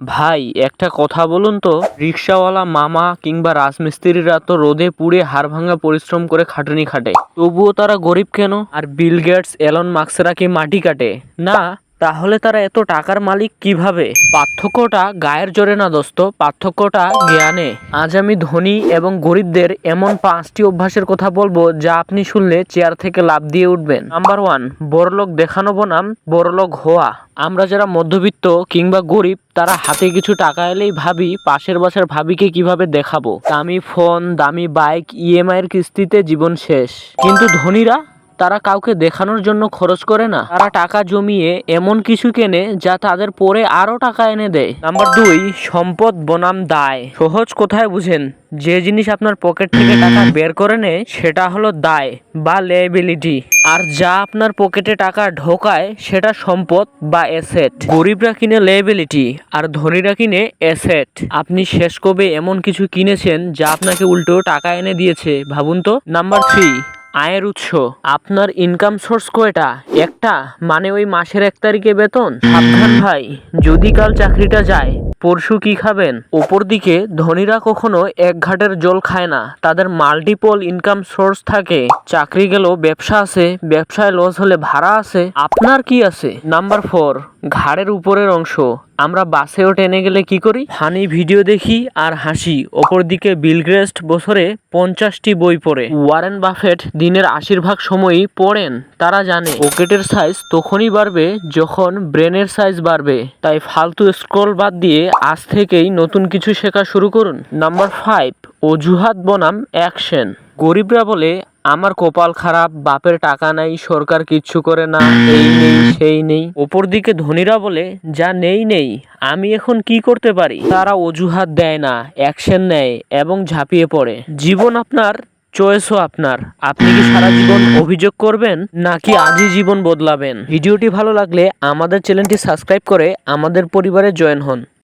ভাই একটা কথা বলুন তো, রিক্সাওয়ালা মামা কিংবা রাজমিস্ত্রিরা তো রোদে পুড়ে হাড়ভাঙা পরিশ্রম করে খাটুনি খাটে, তবুও তারা গরিব কেন? আর বিল গেটস, এলন মাস্করা কি মাটি কাটে না? তাহলে তারা এত টাকার মালিক কিভাবে? পার্থক্যটা গায়ের জোরে না দোস্ত, পার্থক্যটা জ্ঞানে। আজ আমি ধনী এবং গরিবদের এমন 5টি অভ্যাসের কথা বলবো যা আপনি শুনলে চেয়ার থেকে লাফ দিয়ে উঠবেন। নাম্বার 1, বড়লোক দেখানো বনাম বড়লোক হওয়া। আমরা যারা মধ্যবিত্ত কিংবা গরিব, তারা হাতে কিছু টাকা এলেই ভাবি পাশের বাসার ভাবিকে কিভাবে দেখাবো, দামি ফোন, দামি বাইক, ইএমআই এর কিস্তিতে জীবন শেষ। কিন্তু ধনীরা, তারা কাউকে দেখানোর জন্য খরচ করে না, তারা টাকা জমিয়ে এমন কিছু কেনে যা তাদের পরে আরো টাকা এনে দেয়। নাম্বার 2, সম্পদ বনাম দায়। সহজ কোথায় বুঝেন, যে জিনিস আপনার পকেট থেকে টাকা বের করে নেয় সেটা হলো দায় বা লায়াবিলিটি, আর যা আপনার পকেটে টাকা ঢোকায় সেটা সম্পদ বা অ্যাসেট। গরিবরা কিনে লায়াবিলিটি আর ধনীরা কিনে অ্যাসেট। আপনি শেষ কবে এমন কিছু কিনেছেন যা আপনাকে উল্টো টাকা এনে দিয়েছে, ভাবুন তো। নাম্বার 3, আয়ের উৎস। আপনার ইনকাম সোর্স কয়টা? একটা, মানে ওই মাসের 1 তারিখে বেতন? সাবধান ভাই, যদি কাল চাকরিটা যায়, পরশু কি খাবেন? ওপর দিকে ধনীরা কখনো এক ঘাটের জল খায় না, তাদের মাল্টিপল ইনকাম সোর্স থাকে। চাকরি গেল, ব্যবসা আছে, ব্যবসায় লস হলে ভাড়া আছে। আপনার কি আছে? নাম্বার 4, ঘাড়ের উপরের অংশ। আমরা বাসেও টেনে গেলে কি করি? ফানি ভিডিও দেখি আর হাসি। অপর দিকে বিল গেটস বছরে 50টি বই পড়ে, ওয়ারেন বাফেট দিনের 80 ভাগ সময়ই পড়েন। তারা জানে পকেটের সাইজ তখনই বাড়বে যখন ব্রেনের সাইজ বাড়বে। তাই ফালতু স্ক্রল বাদ দিয়ে আজ থেকেই নতুন কিছু শেখা শুরু করুন। নাম্বার 5, অজুহাত বনাম অ্যাকশন। গরিবরা বলে আমার কপাল খারাপ, বাপের টাকা নাই, সরকার কিচ্ছু করে না, এই নেই সেই নেই। ওপর দিকে ধনীরা বলে যা নেই নেই, আমি এখন কি করতে পারি? তারা অজুহাত দেয় না, অ্যাকশন নেয় এবং ঝাঁপিয়ে পড়ে। জীবন আপনার, চয়েসও আপনার। আপনি কি সারা জীবন অভিযোগ করবেন নাকি আজই জীবন বদলাবেন? ভিডিওটি ভালো লাগলে আমাদের চ্যানেলটি সাবস্ক্রাইব করে আমাদের পরিবারে জয়েন হন।